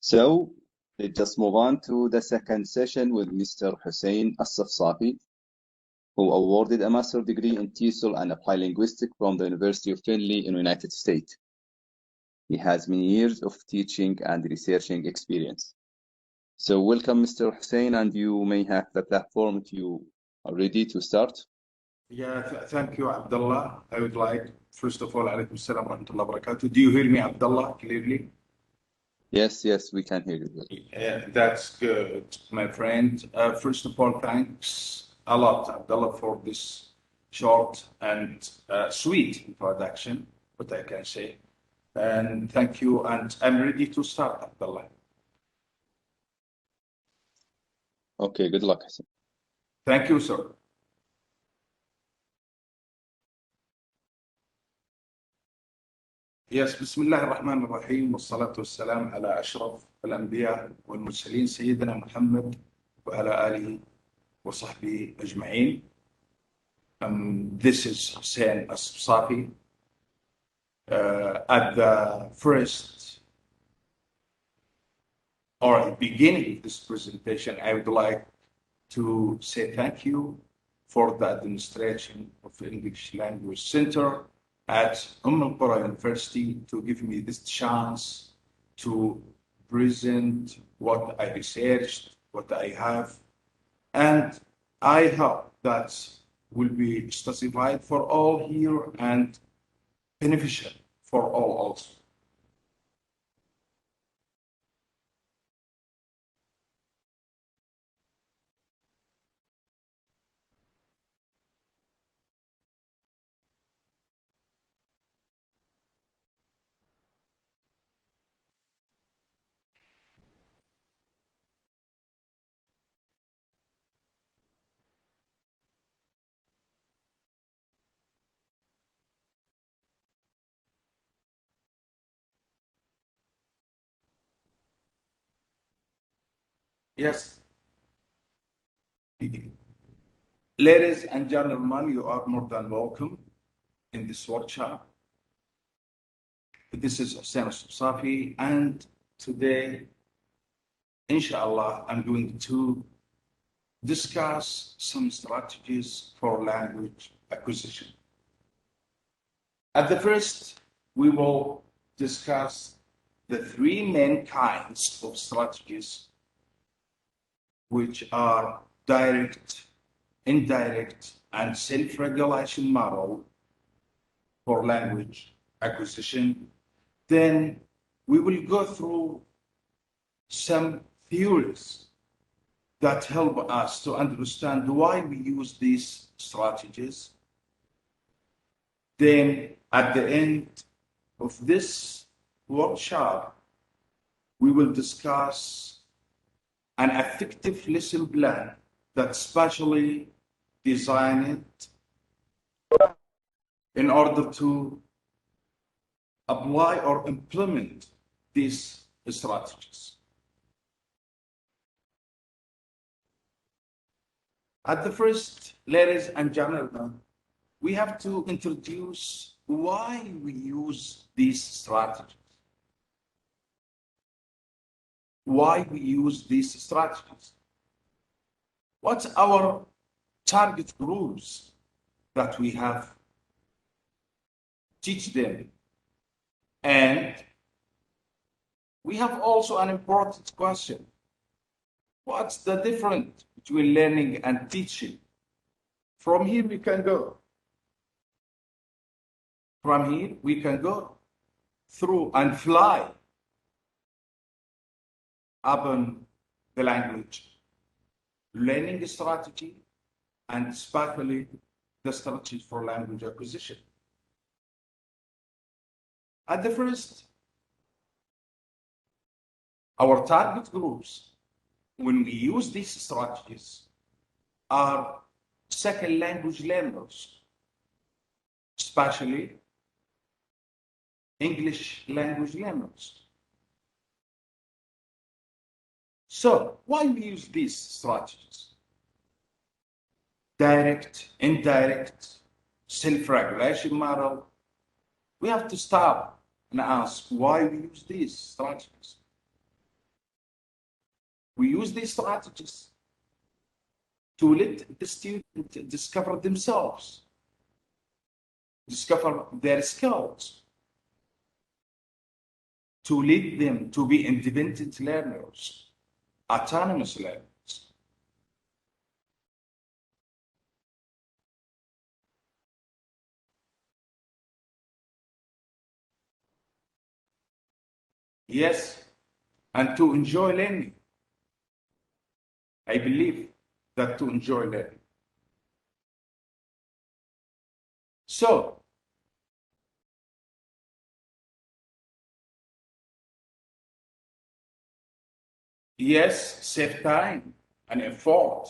So let's just move on to the second session with Mr. Hussain Alsofsafi, who awarded a master's degree in TESOL and Applied Linguistics from the University of Findlay in the United States. He has many years of teaching and researching experience. So welcome, Mr. Hussain, and you may have the platform if you are ready to start. Yeah, thank you, Abdullah. I would like, first of all, alaikum salam wa rahmatullahi wa barakatuh. Do you hear me, Abdullah, clearly? Yes, we can hear you. Yeah, that's good, my friend. First of all, thanks a lot, Abdullah, for this short and sweet introduction, what I can say. And thank you, and I'm ready to start, Abdullah. Okay, good luck, Hussain. Thank you, sir. Yes, بسم الله الرحمن الرحيم والصلاة والسلام على أشرف الأنبياء والمرسلين سيدنا محمد وعلى آله وصحبه أجمعين. This is Hussain Alsofsafi. At the first or beginning of this presentation, I would like to say thank you for the administration of the English Language Center at Al-Qura University to give me this chance to present what I researched, what I have, and I hope that will be specified for all here and beneficial for all also. Yes. Ladies and gentlemen, you are more than welcome in this workshop. This is Hussain Alsofsafi, and today, inshallah, I'm going to discuss some strategies for language acquisition. At the first, we will discuss the three main kinds of strategies, which are direct, indirect, and self-regulation model for language acquisition. Then we will go through some theories that help us to understand why we use these strategies. Then at the end of this workshop, we will discuss an effective lesson plan that's specially designed in order to apply or implement these strategies. At the first, ladies and gentlemen, we have to introduce why we use these strategies. Why we use these strategies. What's our target groups that we have? Teach them. And we have also an important question. What's the difference between learning and teaching? From here we can go. From here we can go through and fly upon the language learning strategy and especially the strategies for language acquisition. At the first, our target groups, when we use these strategies, are second language learners, especially English language learners. So why we use these strategies? Direct, indirect, self-regulation model. We have to stop and ask why we use these strategies. We use these strategies to let the student discover themselves, discover their skills, to lead them to be independent learners, autonomous learners. Yes, and to enjoy learning. I believe that to enjoy learning. So, yes, save time and effort.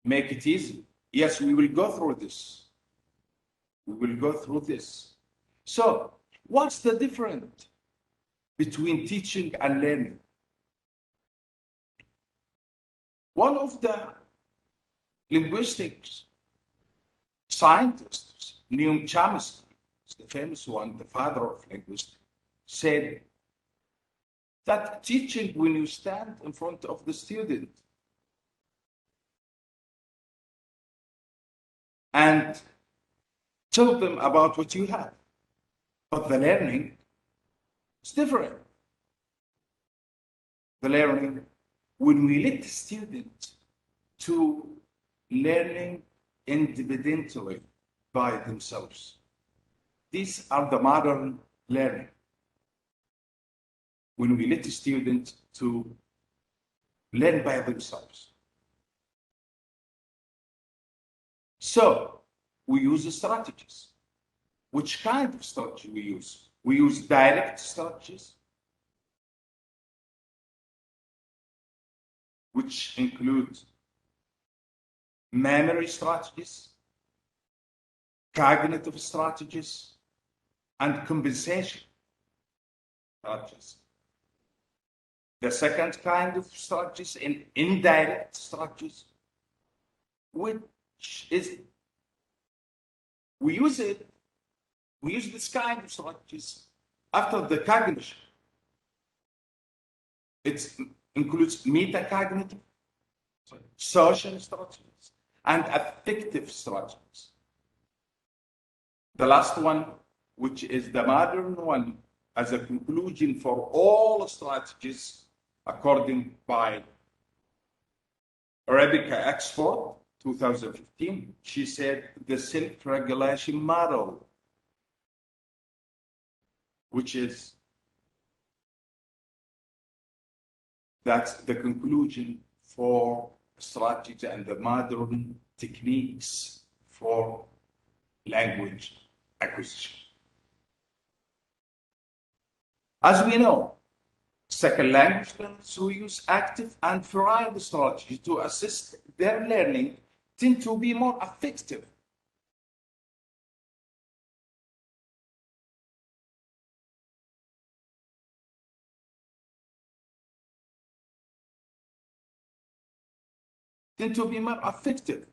Make it easy. Yes, we will go through this. We will go through this. So, what's the difference between teaching and learning? One of the linguistics scientists, Neil Chomsky, the famous one, the father of linguistics, said that teaching when you stand in front of the student and tell them about what you have. But the learning is different. The learning, when we let the student to learning independently by themselves. These are the modern learning. When we let the student to learn by themselves. So we use strategies. Which kind of strategy we use? We use direct strategies, which include memory strategies, cognitive strategies, and compensation strategies. The second kind of strategies in indirect strategies, which is we use this kind of strategies after the cognition. It includes metacognitive, social strategies, and affective strategies. The last one, which is the modern one, as a conclusion for all strategies, according by Rebecca Axford, 2015, she said the self-regulation model, which is that's the conclusion for strategy and the modern techniques for language acquisition. As we know, second language learners who use active and varied strategies to assist their learning tend to be more effective. Tend to be more effective.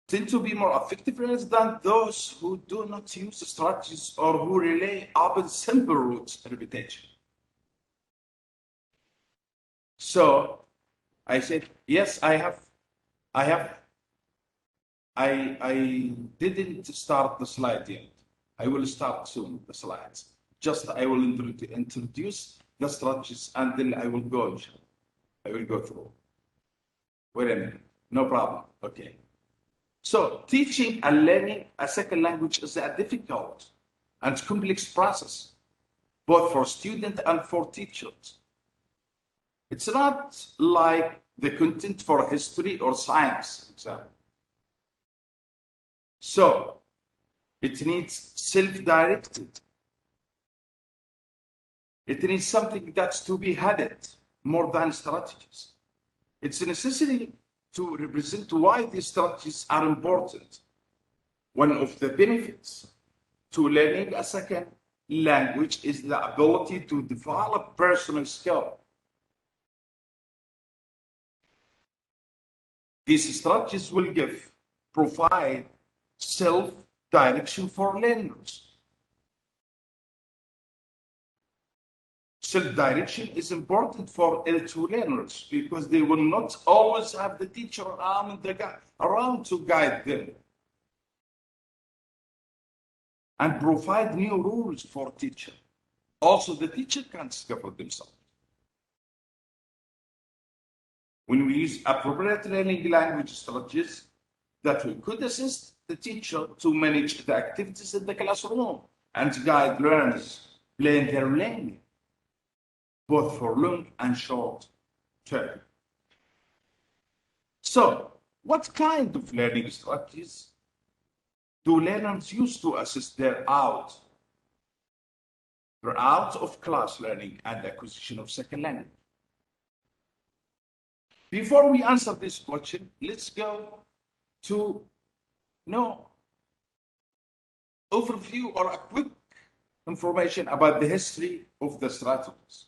Tend to be more effective than those who do not use strategies or who rely on simple route repetition. So I said, yes, I didn't start the slide yet. I will start soon, the slides. Just I will introduce the strategies and then I will go through. Wait a minute, no problem, okay. So teaching and learning a second language is a difficult and complex process, both for students and for teachers. It's not like the content for history or science example. So it needs self-directed. It needs something that's to be headed more than strategies. It's necessary to represent why these strategies are important. One of the benefits to learning a second language is the ability to develop personal skill. These strategies will provide self-direction for learners. Self-direction is important for L2 learners because they will not always have the teacher around to guide them and provide new rules for teacher. Also, the teacher can discover themselves. When we use appropriate learning language strategies, that we could assist the teacher to manage the activities in the classroom and guide learners plan their learning, both for long and short term. So, what kind of learning strategies do learners use to assist their out of class learning and acquisition of second language? Before we answer this question, let's go to overview or a quick information about the history of the strategies.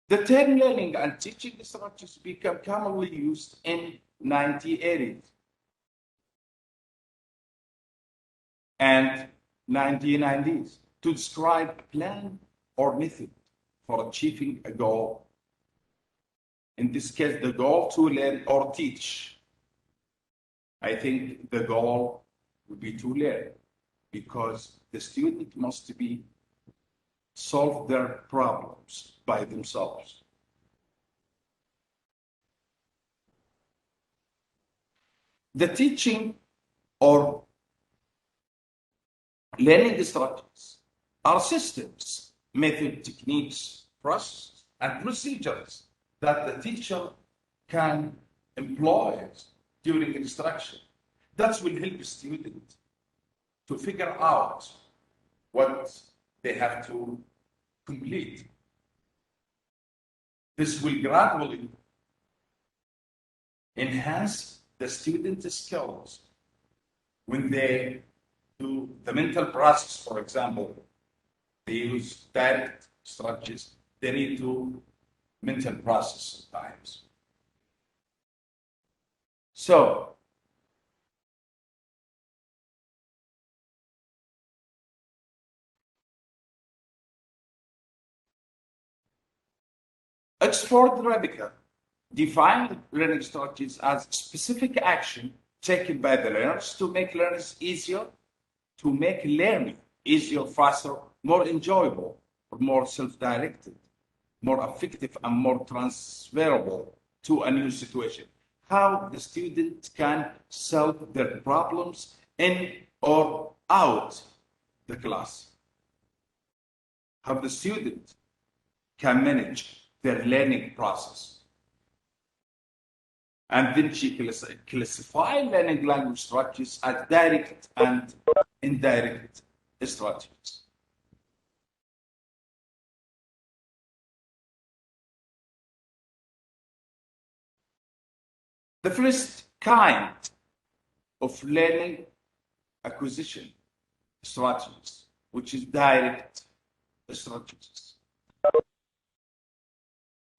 The term learning and teaching strategies became commonly used in 1980s and 1990s to describe a plan or method for achieving a goal. In this case, the goal to learn or teach. I think the goal would be to learn because the student must solve their problems by themselves. The teaching or learning strategies are systems, method, techniques, processes, and procedures that the teacher can employ during instruction. That will help the student to figure out what they have to complete. This will gradually enhance the student's skills when they do the mental process. For example, they use direct strategies. They need to mental process sometimes. So, Oxford Rebecca defined learning strategies as specific action taken by the learners to make learning easier, faster, more enjoyable, or more self-directed, more effective, and more transferable to a new situation. How the student can solve their problems in or out the class. How the student can manage their learning process. And then she classified learning language strategies as direct and indirect strategies. The first kind of learning acquisition strategies, which is direct strategies.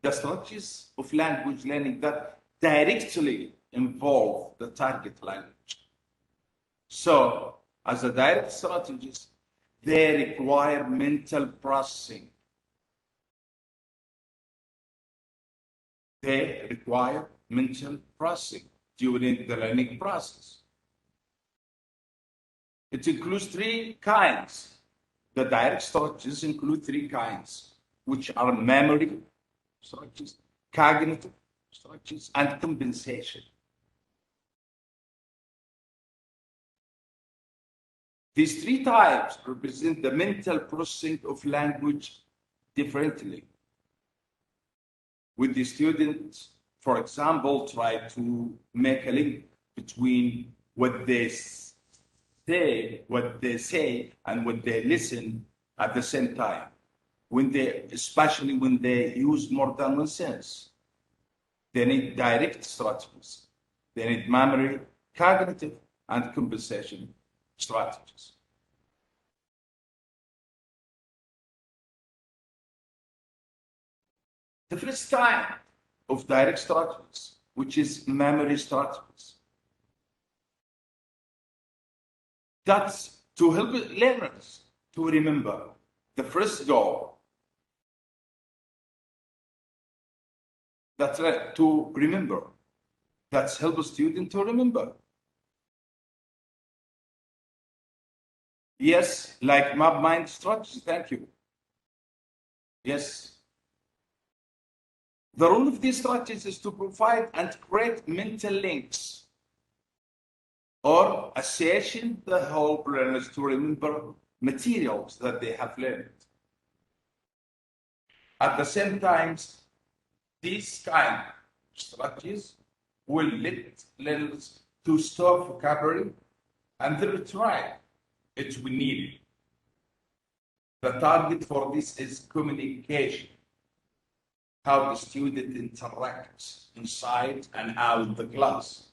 The strategies of language learning that directly involve the target language. So, as a direct strategist, they require mental processing. They require mental processing during the learning process. It includes three kinds. The direct strategies include three kinds, which are memory strategies, cognitive strategies, and compensation. These three types represent the mental processing of language differently. With the students, for example, try to make a link between what they say, and what they listen at the same time. Especially when they use more than one sense. They need direct strategies. They need memory, cognitive, and compensation strategies. The first kind of direct strategies which is memory strategies. That's to help learners to remember the first goal. That's right, to remember. That's help a student to remember. Yes, like map mind strategy. Thank you. Yes. The role of these strategies is to provide and create mental links or association that help learners to remember materials that they have learned. At the same time, these kind of strategies will let learners to store vocabulary and then retry it when needed. The target for this is communication, how the student interacts inside and out the class.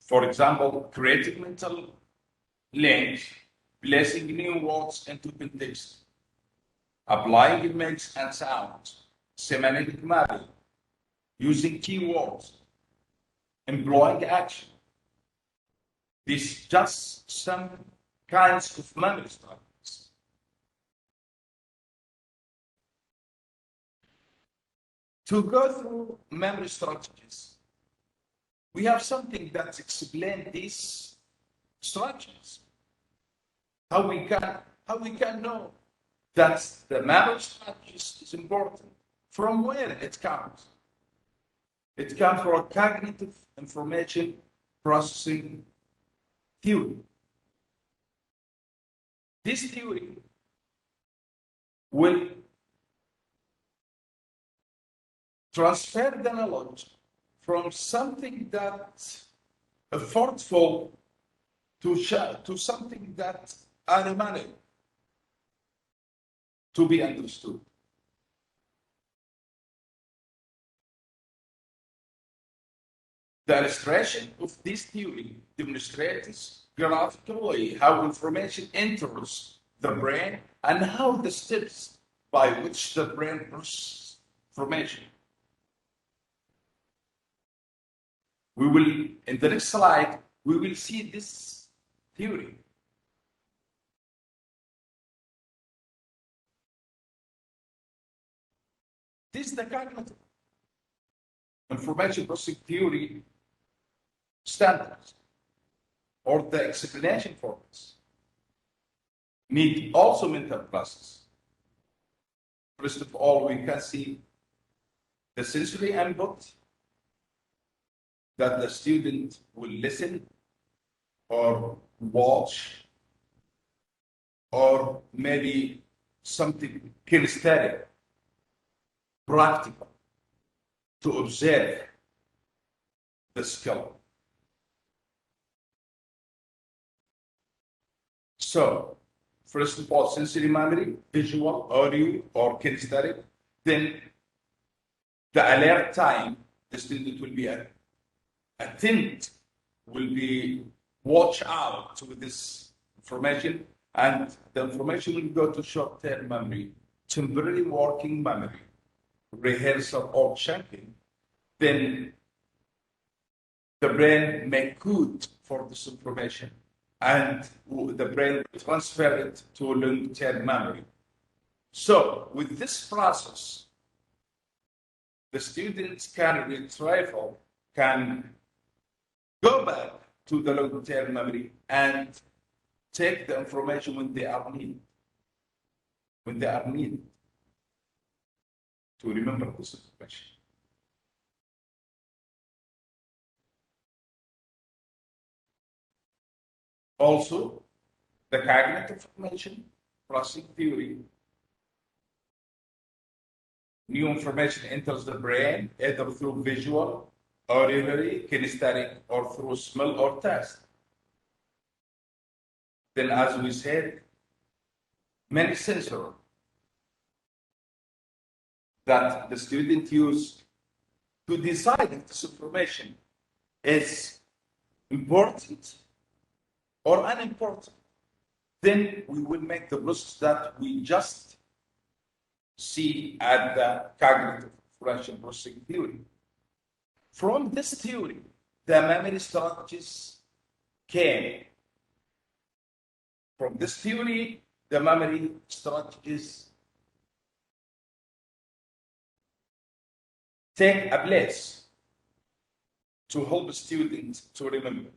For example, creating mental links, placing new words into context, applying images and sounds, semantic mapping, using keywords, employing action. These just some kinds of memory strategies. To go through memory strategies, we have something that explains these strategies. How we can know that the memory strategies is important. From where it comes? It comes from cognitive information processing theory. This theory will transfer the knowledge from something that's effortful to something that animated to be understood. The illustration of this theory demonstrates graphically how information enters the brain and how the steps by which the brain processes information. We will, in the next slide, we will see this theory. This is the cognitive information processing theory standards, or the explanation for this. Need also mental process. First of all, we can see the sensory input that the student will listen or watch, or maybe something kinesthetic, practical, to observe the skill. So, first of all, sensory memory, visual, audio, or kinesthetic. Then the alert time, the student will be attent, will be watch out with this information, and the information will go to short-term memory, temporary working memory, rehearsal or checking. Then the brain make code for this information, and the brain will transfer it to long-term memory. So with this process, the students can retrieve, can go back to the long-term memory and take the information when they are needed. When they are needed to remember this information. Also, the cognitive information processing theory. New information enters the brain either through visual, auditory, kinesthetic, or through smell or taste. Then, as we said, many sensors that the student use to decide if this information is important or unimportant. Then we will make the process that we just see at the cognitive information processing theory. From this theory, the memory strategies came. From this theory, the memory strategies take a place to help students to remember.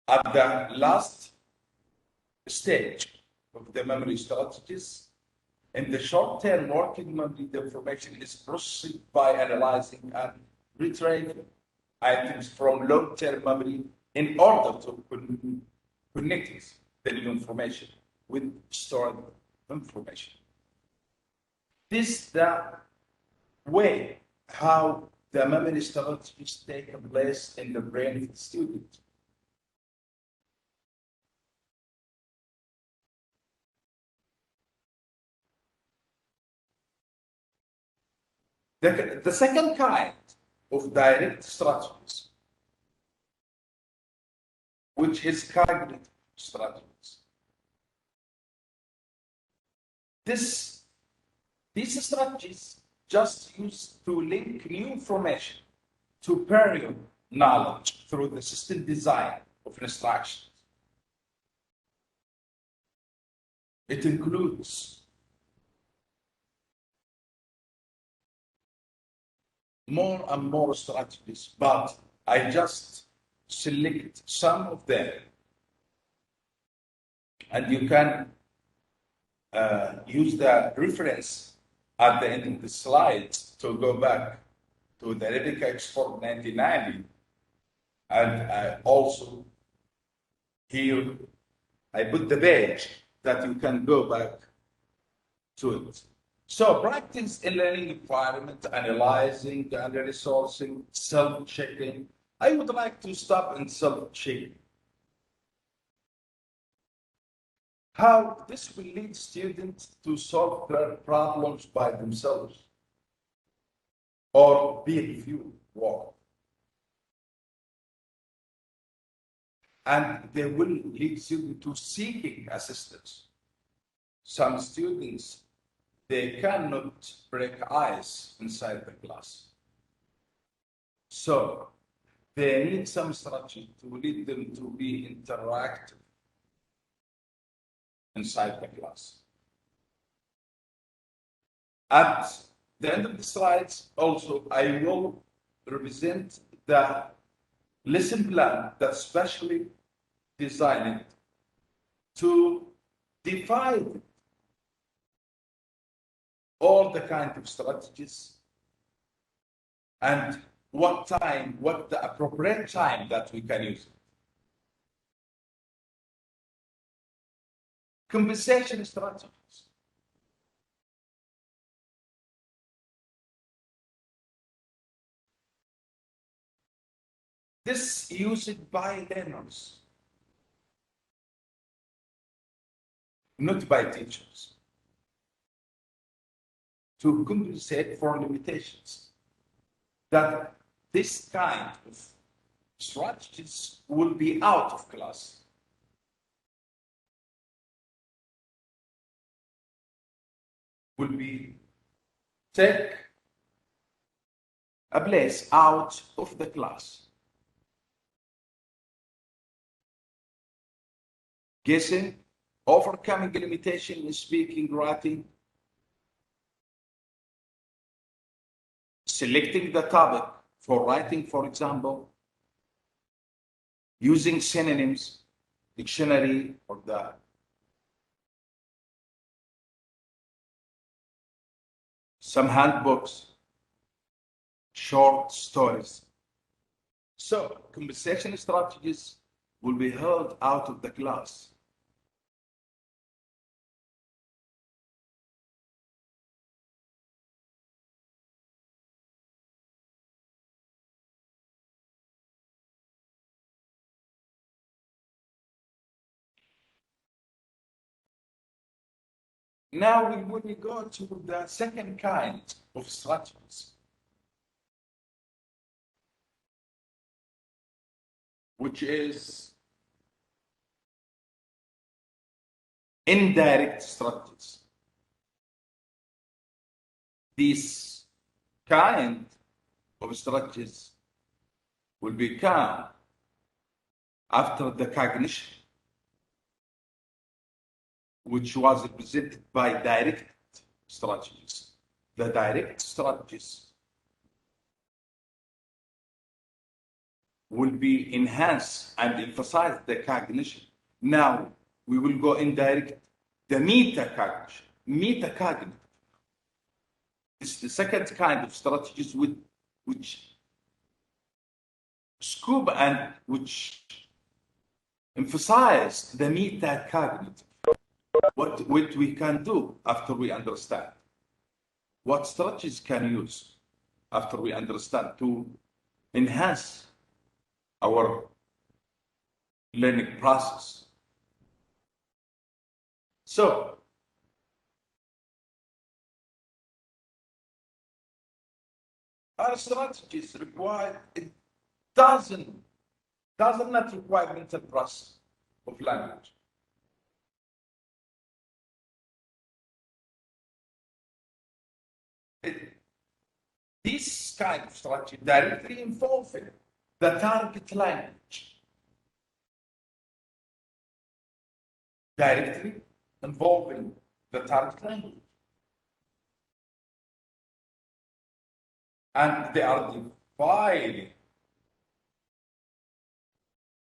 At the last stage of the memory strategies, in the short-term working memory, the information is processed by analyzing and retrieving items from long-term memory in order to connect the new information with stored information. This is the way how the memory strategies take place in the brain of the student. The second kind of direct strategies, which is cognitive strategies. These strategies just used to link new information to prior knowledge through the system design of instructions. It includes more and more strategies, but I just select some of them, and you can use the reference at the end of the slides to go back to the Arabic Export 1990, and also here I put the page that you can go back to it. So practice in learning environment, analyzing and resourcing, self-checking. I would like to stop and self-checking. How this will lead students to solve their problems by themselves or peer review work. And they will lead students to seeking assistance. Some students, they cannot break ice inside the class. So they need some strategy to lead them to be interactive inside the class. At the end of the slides, also, I will represent the lesson plan that's specially designed to define all the kind of strategies and what the appropriate time that we can use it. Compensation strategies. This used by learners, not by teachers, to compensate for limitations. That this kind of strategies will be out of class. Will be take a place out of the class. Guessing, overcoming a limitation in speaking, writing, selecting the topic for writing, for example, using synonyms, dictionary, or the some handbooks, short stories. So conversation strategies will be held out of the class. Now we will go to the second kind of strategies, which is indirect strategies. This kind of strategies will become after the cognition, which was represented by direct strategies. The direct strategies will be enhanced and emphasize the cognition. Now we will go indirect, the metacognition. Metacognitive. This is the second kind of strategies which scope and which emphasize the metacognitive. What we can do after we understand. What strategies can use after we understand to enhance our learning process. So, our strategies require, it does not require mental process of language. This kind of strategy directly involving the target language. Directly involving the target language. And they are divided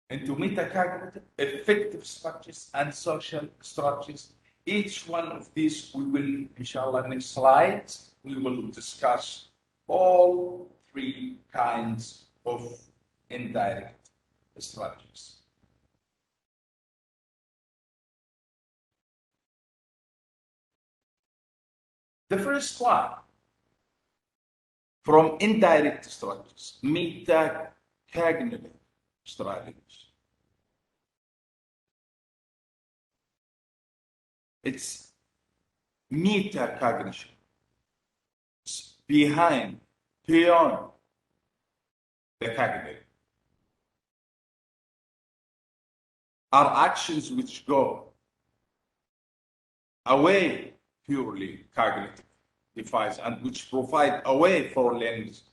into metacognitive, effective structures, and social structures. Each one of these we will, inshallah, next slides, we will discuss all three kinds of indirect strategies. The first one, from indirect strategies, metacognitive strategies. It's metacognition. It's beyond the cognitive. Are actions which go away purely cognitive device and which provide a way for learners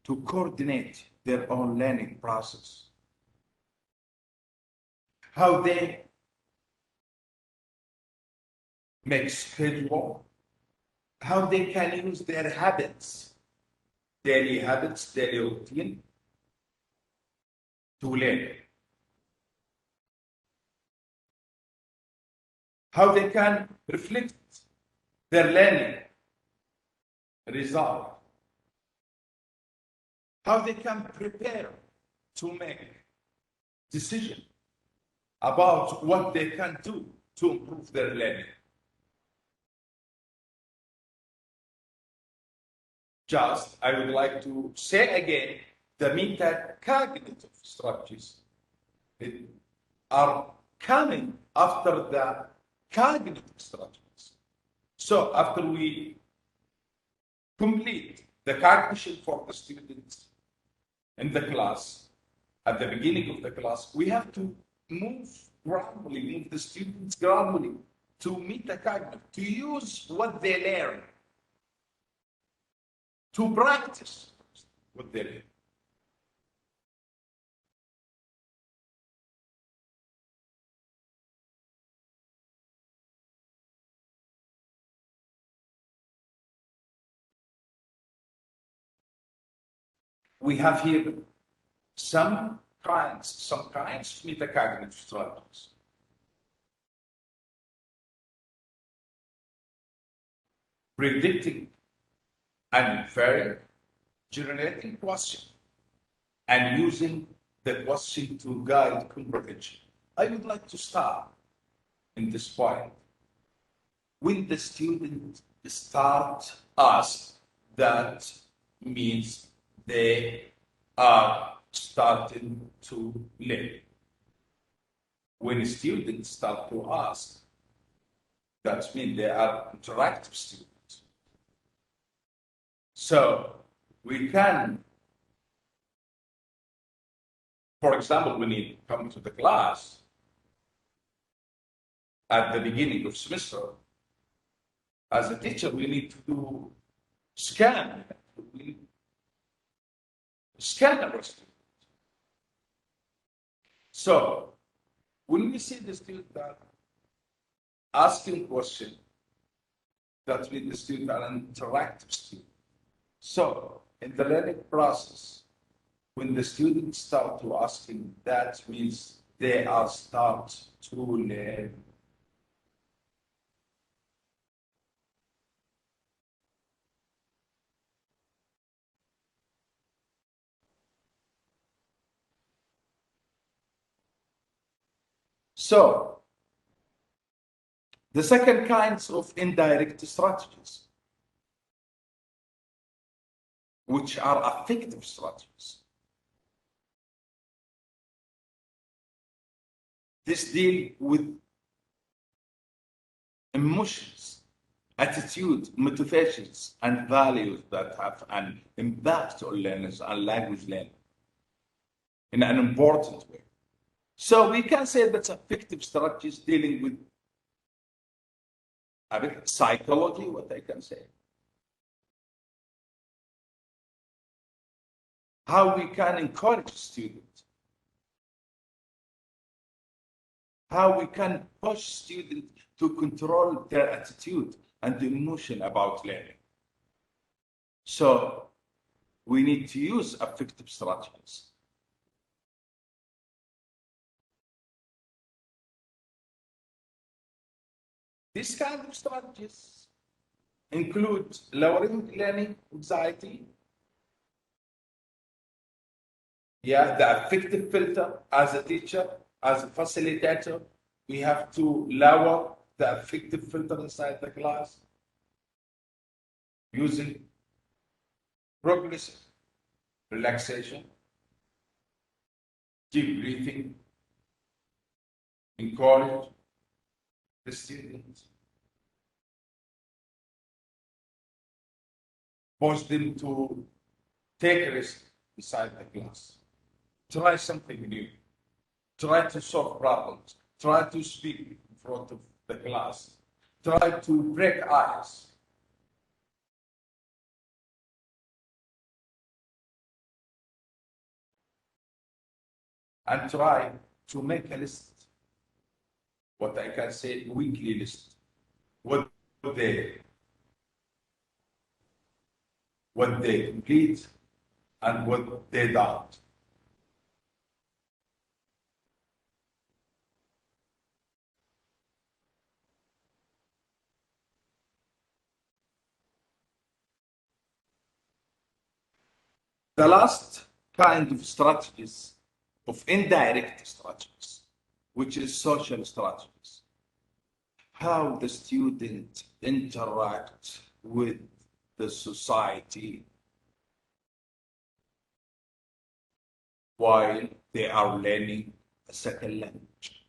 to coordinate their own learning process. How they make schedule, how they can use their habits, daily routine to learn. How they can reflect their learning result. How they can prepare to make decisions about what they can do to improve their learning. Just, I would like to say again, the metacognitive strategies are coming after the cognitive strategies. So after we complete the cognition for the students in the class, at the beginning of the class, we have to move the students gradually to metacognitive, to use what they learn, to practice what they learn. We have here some kinds of metacognitive strategies. Predicting and inferring, generating question, and using the question to guide comprehension. I would like to start in this point. When the student start ask, that means they are starting to learn. When students start to ask, that means they are interactive students. So we can, for example, when you come to the class at the beginning of semester, as a teacher, we need to do scan our student. So when we see the student that asking question, that means the student are an interactive student. So in the learning process, when the students start to asking, that means they are start to learn. So the second kinds of indirect strategies, which are effective strategies. This deal with emotions, attitude, motivations, and values that have an impact on learners and language learning in an important way. So we can say that effective strategies dealing with a bit psychology, what I can say. How we can encourage students. How we can push students to control their attitude and the emotion about learning. So we need to use effective strategies. These kind of strategies include lowering learning anxiety. Yeah, the effective filter as a teacher, as a facilitator, we have to lower the effective filter inside the class using progressive relaxation, deep breathing, encourage the students, push them to take a risk inside the class, try something new, try to solve problems, try to speak in front of the class, try to break ice. And try to make a list, what I can say, weekly list, what they complete and what they don't. The last kind of strategies, of indirect strategies, which is social strategies. How the student interact with the society while they are learning a second language.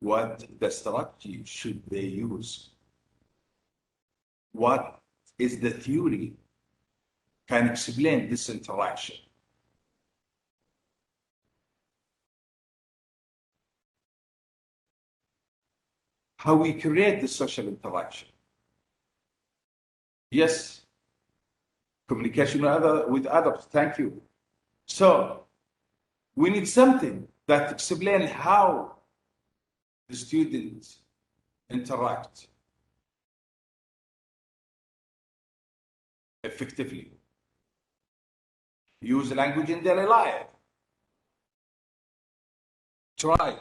What the strategy should they use? What is the theory can explain this interaction? How we create the social interaction? Yes, communication with others. Thank you. So we need something that explains how the students interact effectively. Use language in daily life. Try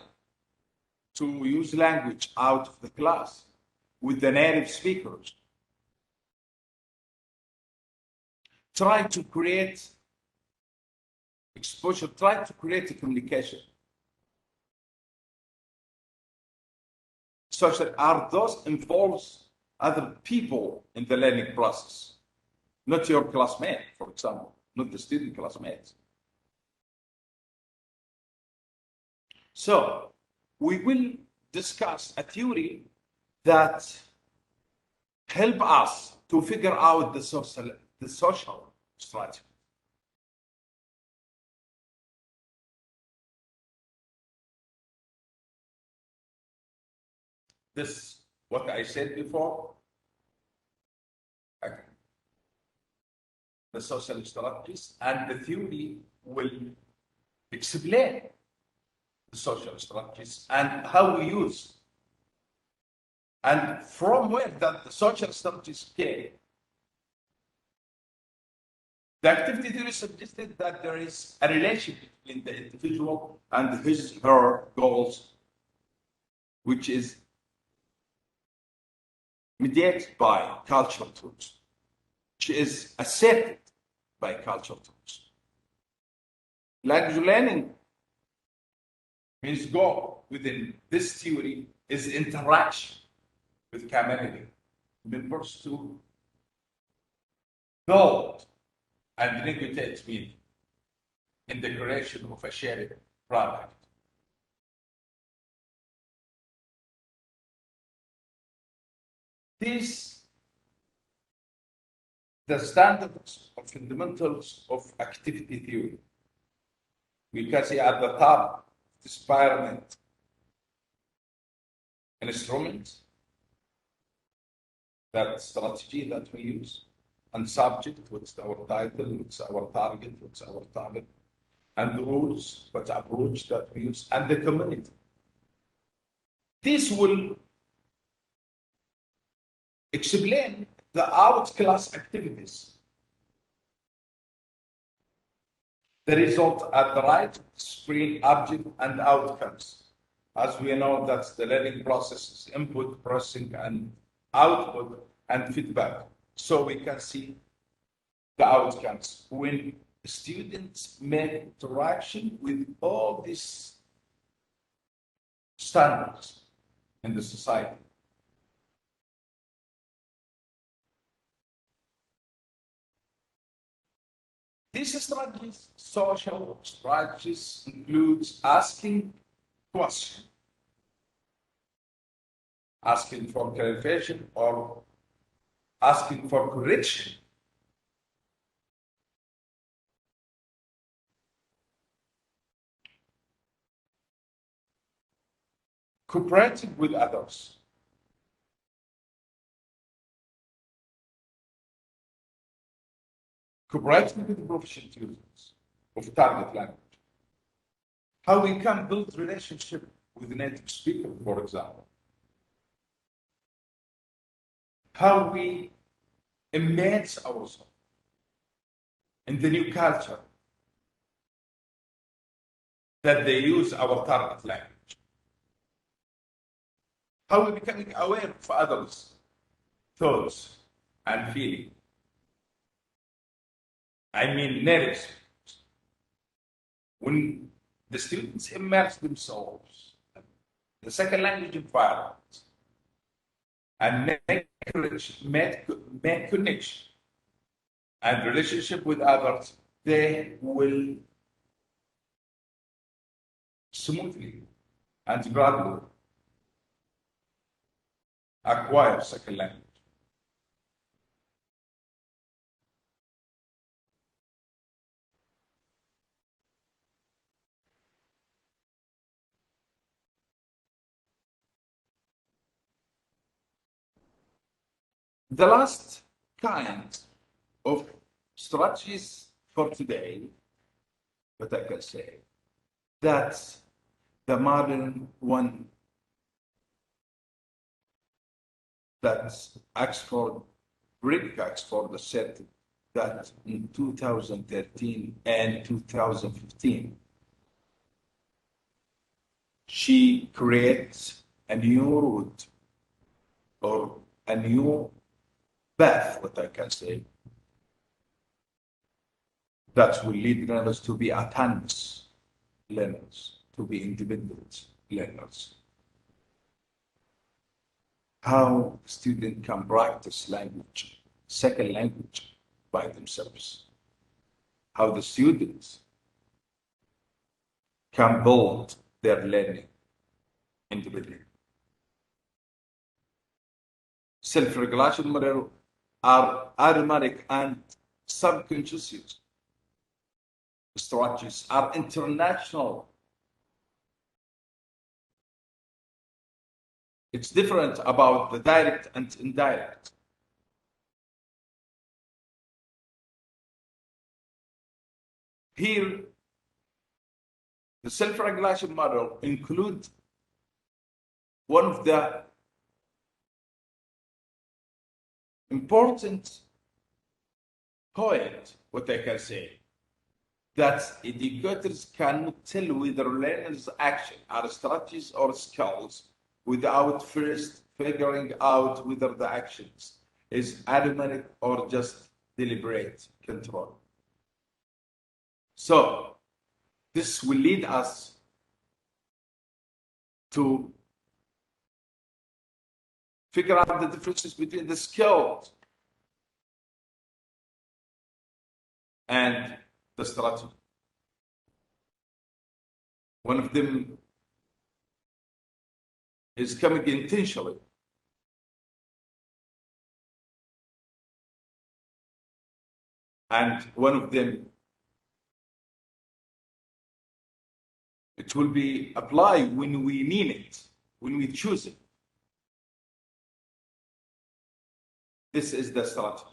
to use language out of the class with the native speakers. Try to create exposure, try to create a communication. Such that are those involves other people in the learning process, not your classmate, for example, not the student classmates. So we will discuss a theory that help us to figure out the social strategy. This, what I said before, the social strategies, and the theory will explain the social strategies and how we use. And from where that the social strategies came, the activity theory suggested that there is a relationship between the individual and her goals, which is mediated by cultural tools, which is accepted by cultural tools. Language learning means goal within this theory is interaction with community members to build and negotiate with in the creation of a shared product. These the standards or fundamentals of activity theory. We can see at the top of this pyramid instruments, that strategy that we use, and subject, what's our title, what's our target, and the rules, what approach that we use, and the community. This will explain the outclass activities. The result at the right screen, object, and outcomes. As we know, that's the learning process is input, processing, and output, and feedback. So we can see the outcomes when students make interaction with all these standards in the society. These strategies, social strategies, includes asking questions, asking for clarification or asking for correction, cooperating with others, cooperating with proficient users of target language, how we can build relationship with native speakers, for example, how we immerse ourselves in the new culture that they use our target language, how we becoming aware of others' thoughts and feelings. I mean, native speakers. When the students immerse themselves in the second language environment and make connection and relationship with others, they will smoothly and gradually acquire second language. The last kind of strategies for today, what I can say, that's the modern one that British Oxford said that in 2013 and 2015, she creates a new route or a new path, what I can say, that will lead learners to be autonomous learners, to be independent learners. How students can practice language, second language, by themselves. How the students can build their learning independently. Self-regulation model are automatic and subconscious strategies are international. It's different about the direct and indirect. here, the self-regulation model includes one of the important point, what I can say, that educators cannot tell whether learners' action are strategies or skills without first figuring out whether the actions is automatic or just deliberate control. So this will lead us to figure out the differences between the skills and the strategy. One of them is coming intentionally. And one of them, it will be applied when we mean it, when we choose it. This is the strategy.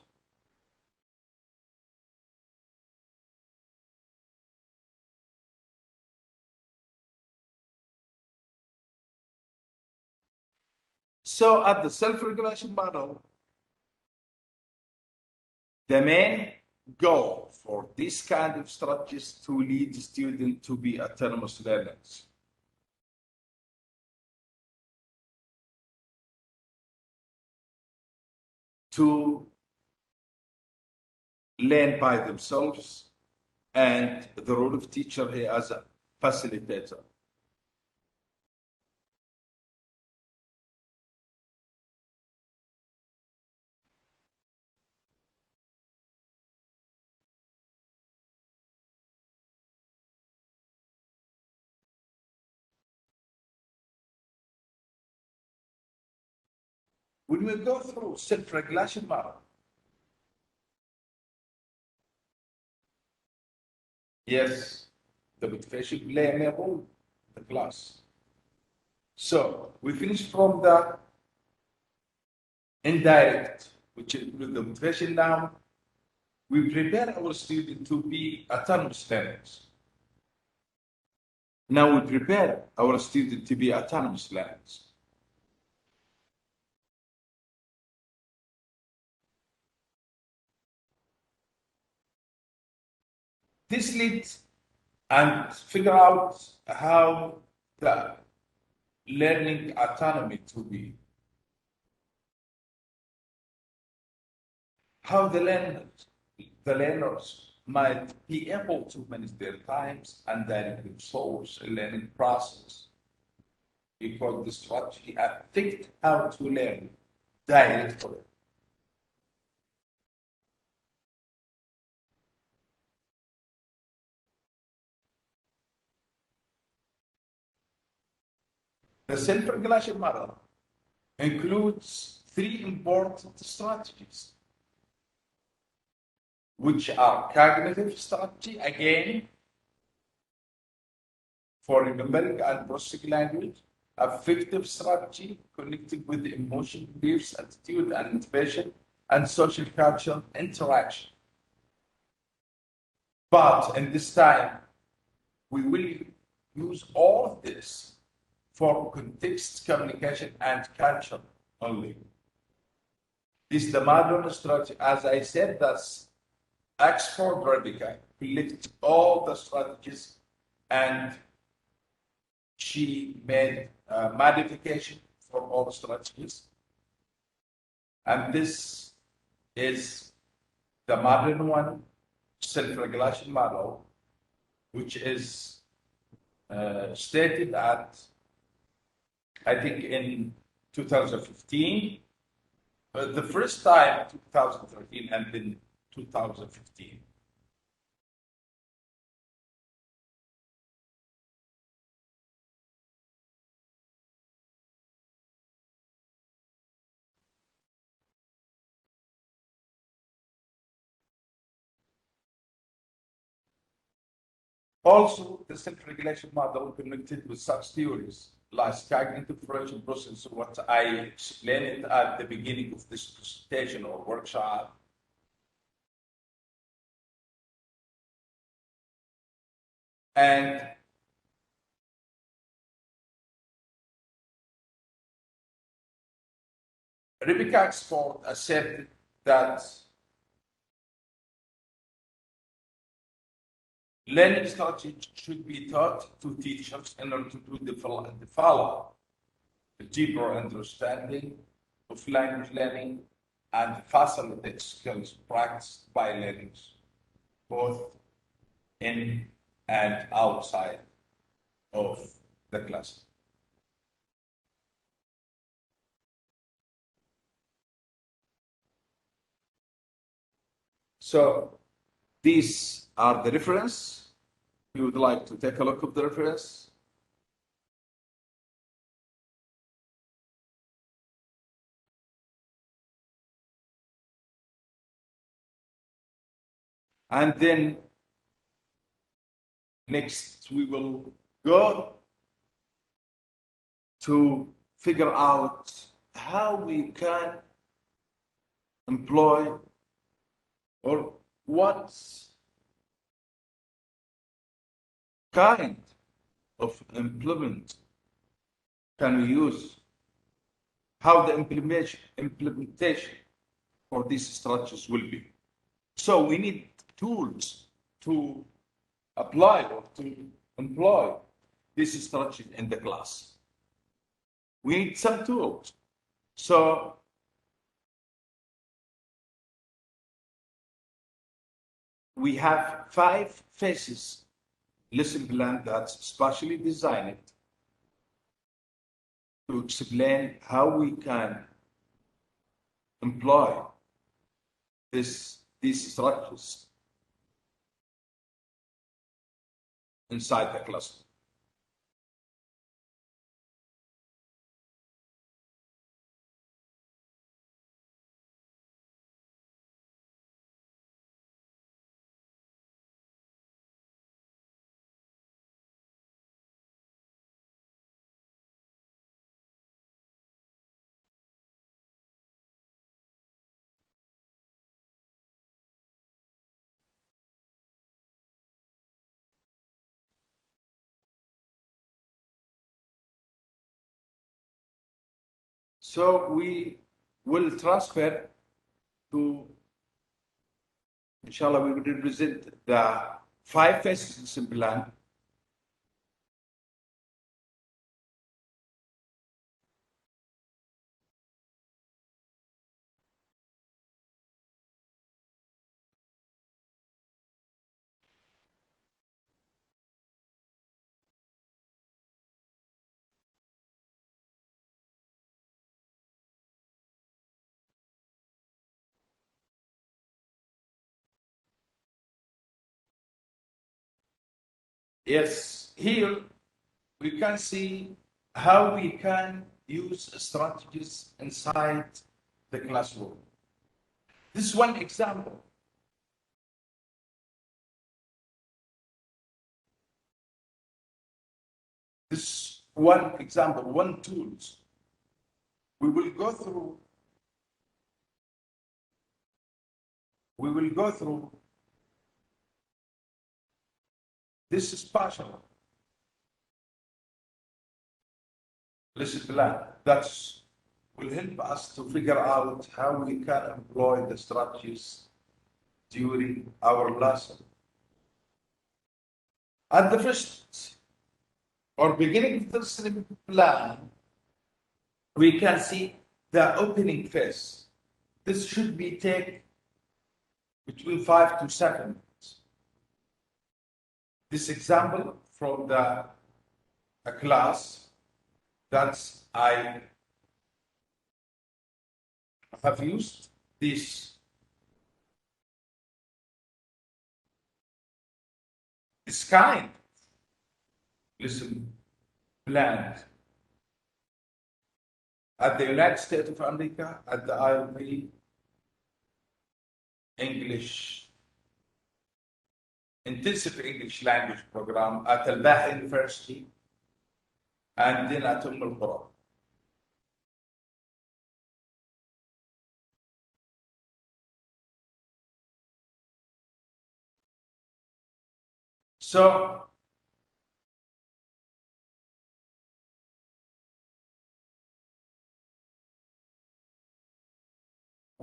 So at the self-regulation model, the main goal for this kind of strategies to lead students to be autonomous learners. To learn by themselves, and the role of teacher here as a facilitator. When we go through self-regulation model, yes, the motivation play a role in the class. So we finish from the indirect, which includes the motivation now. We prepare our students to be autonomous learners. Now we prepare our students to be autonomous learners. This leads and figure out how the learning autonomy to be. How the learners might be able to manage their times and direct themselves in learning process. Because the strategy affects how to learn directly. The self-regulation model includes three important strategies, which are cognitive strategy, again, for remembering and processing language, affective strategy, connecting with emotion, beliefs, attitude, and motivation, and social cultural interaction. But in this time, we will use all of this for context, communication, and culture only. This is the modern strategy. As I said, that's Oxford Radica collected all the strategies, and she made a modification for all the strategies. And this is the modern one, self-regulation model, which is stated at, I think, in 2015, the first time 2013 and then 2015. Also, the self-regulation model connected with such theories like cognitive information process, what I explained at the beginning of this presentation or workshop, And Rebecca Export asserted that learning strategy should be taught to teachers in order to develop a deeper understanding of language learning and facilitate skills practiced by learners, both in and outside of the class. So these are the reference. We would like to take a look at the reference. And then next we will go to figure out how we can employ or what kind of implement can we use, how the implementation for these strategies will be. So we need tools to apply or to employ this strategy in the class. We need some tools. So we have 5 phases lesson plan that's specially designed to explain how we can employ these structures inside the cluster. So we will transfer to, inshallah, we will represent the 5 phases lesson plan. Yes, here we can see how we can use strategies inside the classroom. This is one example. This is one example, one tools. We will go through this is partial lesson plan that will help us to figure out how we can employ the strategies during our lesson. At the first or beginning of the lesson plan, we can see the opening phase. This should be taken between 5 to 7 minutes. This example from a class that I have used this kind lesson plan at the United States of America, at the IOP English Intensive English Language Program at Al-Bahra University, and then at Al-Qura. So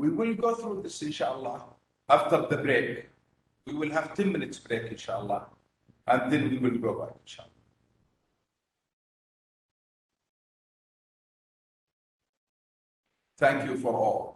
we will go through this, inshallah, after the break. We will have 10 minutes break, inshallah, and then we will go back, inshallah. Thank you for all.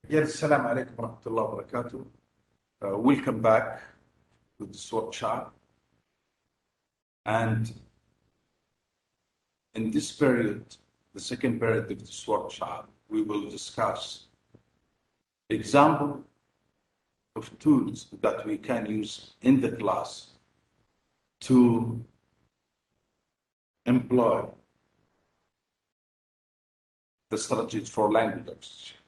Yes, Assalamu alaikum wa rahmatullahi wa barakatuh. Welcome back to this workshop. And in this period, the second period of this workshop, we will discuss example of tools that we can use in the class to employ the strategies for language acquisition.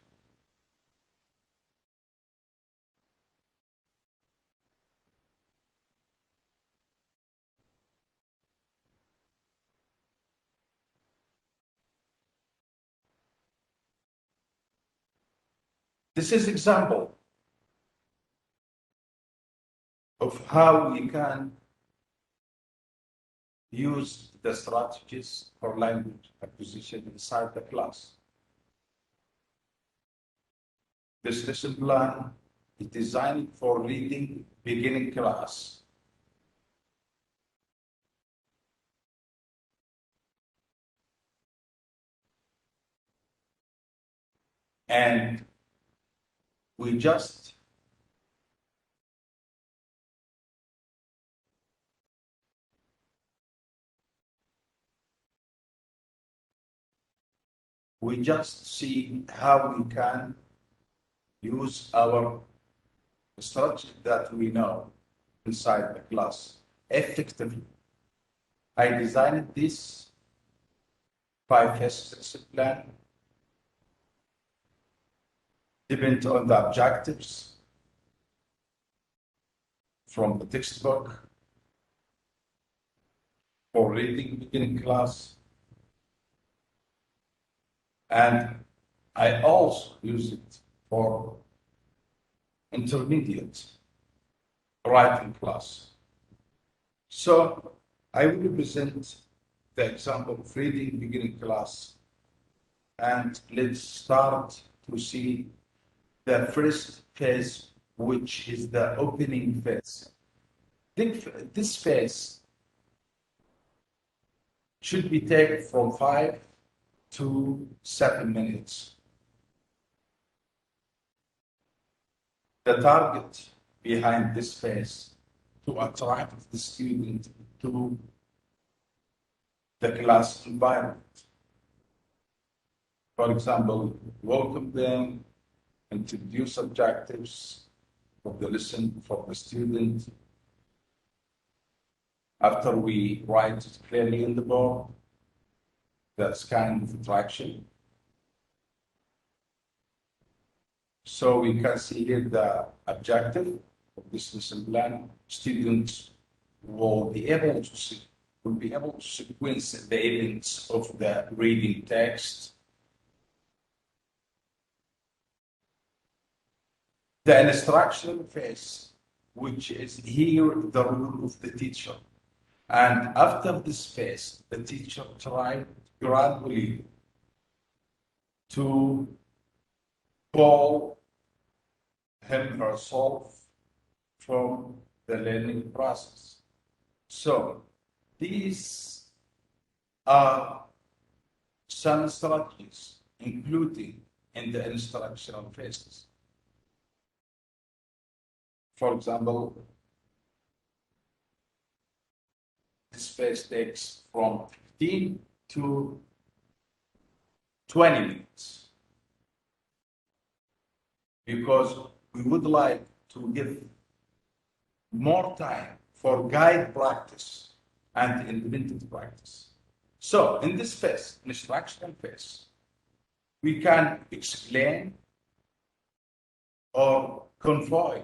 This is example of how we can use the strategies for language acquisition inside the class. This lesson plan is designed for reading beginning class. And we just see how we can use our structure that we know inside the class effectively. I designed this 5S lesson plan, depend on the objectives from the textbook for reading beginning class. And I also use it for intermediate writing class. So I will present the example of reading beginning class, and let's start to see the first phase, which is the opening phase. This phase should be taken from 5 to 7 minutes. The target behind this phase to attract the student to the class environment. For example, welcome them, introduce objectives of the lesson for the student. After we write it clearly on the board, that's kind of attraction. So we can see here the objective of this lesson plan. Students will be able to sequence the events of the reading text. The instructional phase, which is here the role of the teacher. And after this phase, the teacher tried gradually to pull him herself from the learning process. So these are some strategies, including in the instructional phases. For example, this phase takes from 15 to 20 minutes, because we would like to give more time for guide practice and independent practice. So in this phase, instructional phase, we can explain or convey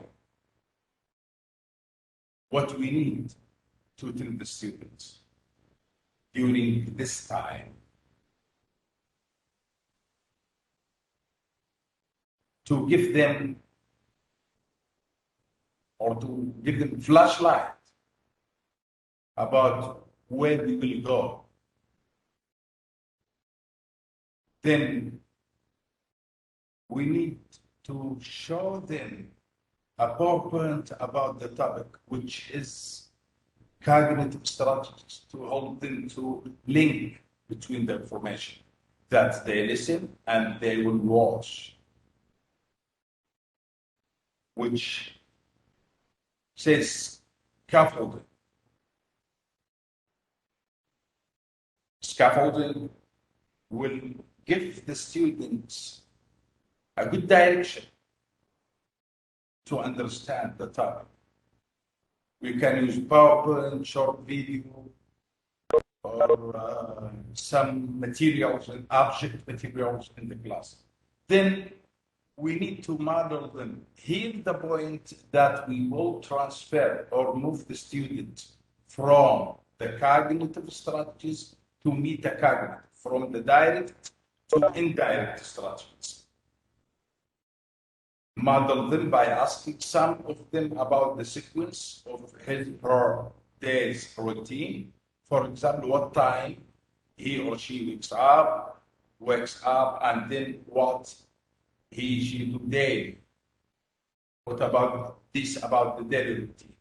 what we need to tell the students during this time. To give them flashlight about where we will go. Then we need to show them a PowerPoint about the topic, which is cognitive strategies, to help them to link between the information that they listen and they will watch. which says scaffolding. Scaffolding will give the students a good direction to understand the topic. We can use PowerPoint, short video, or some materials and object materials in the class. Then we need to model them. Here's the point that we will transfer or move the student from the cognitive strategies to metacognitive, from the direct to indirect strategies. Model them by asking some of them about the sequence of his or her day's routine. For example, what time he or she wakes up, and then what she do daily. What about this, about the daily routine?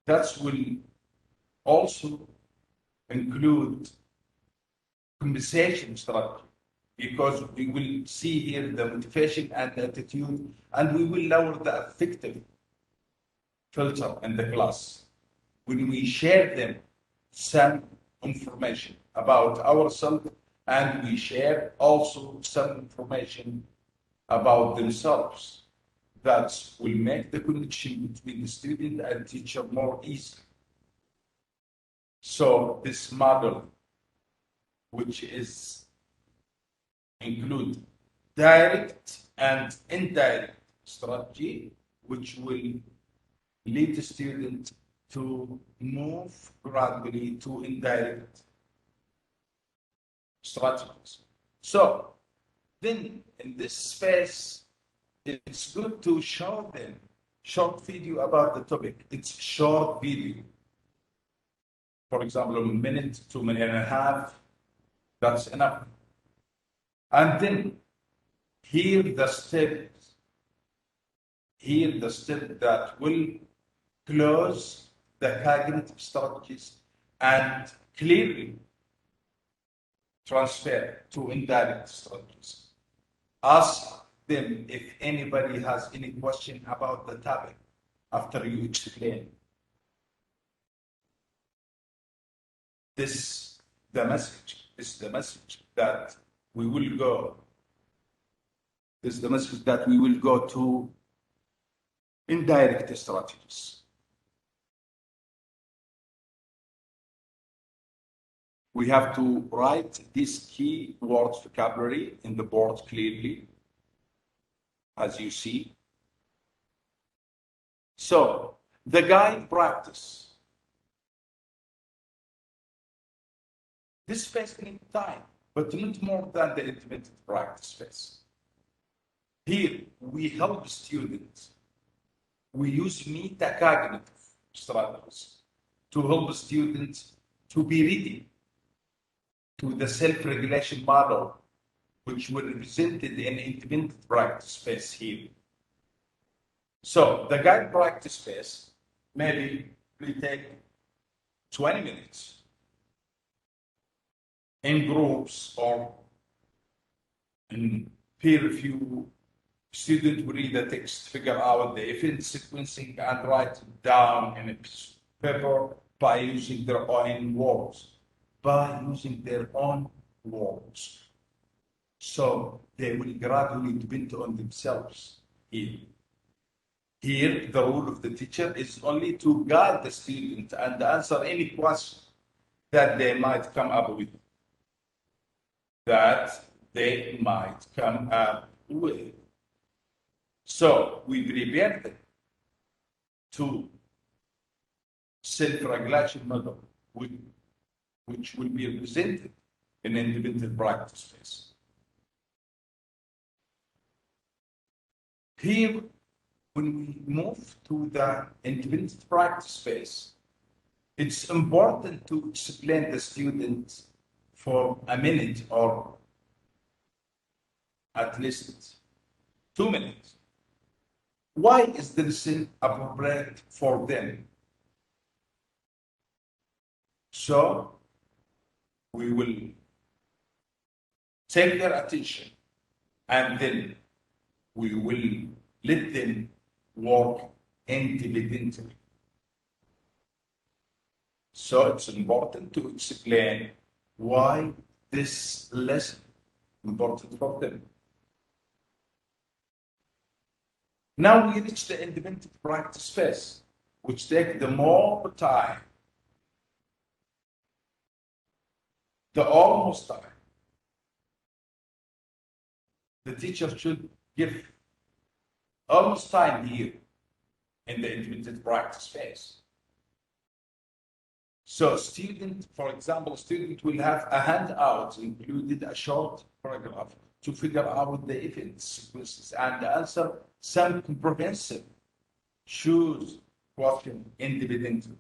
That will also include conversation strategy, because we will see here the motivation and attitude, and we will lower the affective filter in the class. When we share them some information about ourselves, and we share also some information about themselves, that will make the connection between the student and teacher more easy. So this model, which is include direct and indirect strategy, which will lead the student to move gradually to indirect strategies. So then in this space, it's good to show them short video about the topic. It's short video. For example, a minute to a minute and a half, that's enough. And then here the steps, that will close the cognitive strategies and clearly transfer to indirect strategies. Ask them if anybody has any question about the topic after you explain. This is the message that we will go. This is the message that we will go to indirect strategies. We have to write this key words vocabulary in the board clearly, as you see. So the guide practice. This phase needs time, but not more than the intermittent practice phase. Here, we help students. We use metacognitive strategies to help students to be ready to the self-regulation model, which will be represented in intermittent practice phase here. So the guide practice phase maybe will take 20 minutes in groups or in peer review. Students will read the text, figure out the event sequencing, and write it down in a piece of paper by using their own words. So they will gradually depend on themselves here. Here, the role of the teacher is only to guide the student and answer any question that they might come up with. So we prepare them to self-regulation model, which will be represented in independent practice phase. Here, when we move to the independent practice phase, it's important to explain the student for a minute or at least 2 minutes. Why is the lesson appropriate for them? So we will take their attention, and then we will let them work independently. So it's important to explain why this lesson is important for them. Now we reach the independent practice phase, which takes the more time, the almost time. The teacher should give almost time here in the independent practice phase. So student, for example, student will have a handout included a short paragraph to figure out the event sequences and answer some comprehensive choose question independently.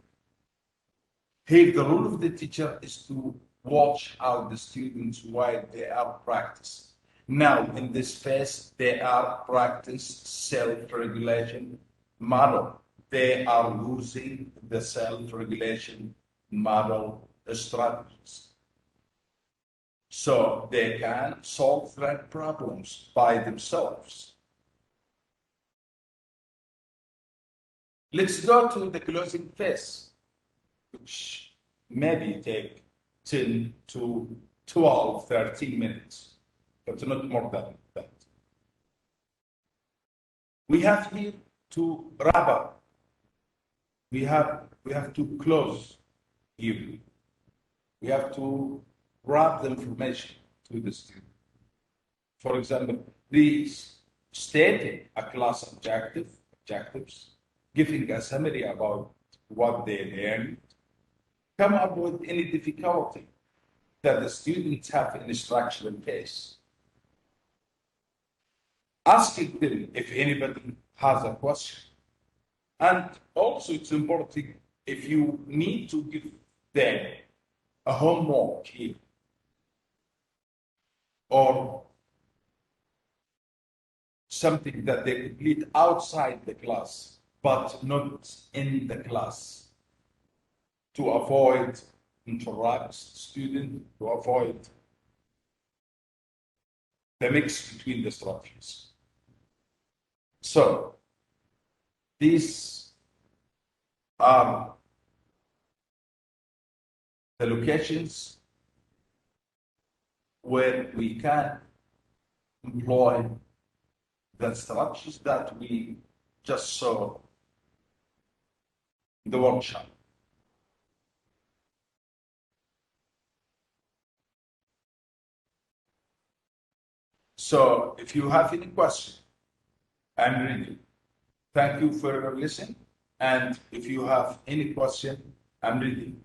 Here, the role of the teacher is to watch out the students while they are practicing. Now, in this phase, they are practice self-regulation model. They are using the self-regulation model strategies. So they can solve their problems by themselves. Let's go to the closing phase, which maybe take 10 to 12, 13 minutes, but not more than that. We have here to wrap up. We have to close here. We have to wrap the information to the student. For example, these stating a class objectives, giving a summary about what they learned, come up with any difficulty that the students have in instructional phase. Asking them if anybody has a question. And also it's important if you need to give them a homework here or something that they complete outside the class, but not in the class, to avoid interrupt student, to avoid the mix between the strategies. So these are the locations where we can employ the strategies that we just saw in the workshop. So if you have any question, I'm ready. Thank you for your listening. And if you have any question, I'm ready.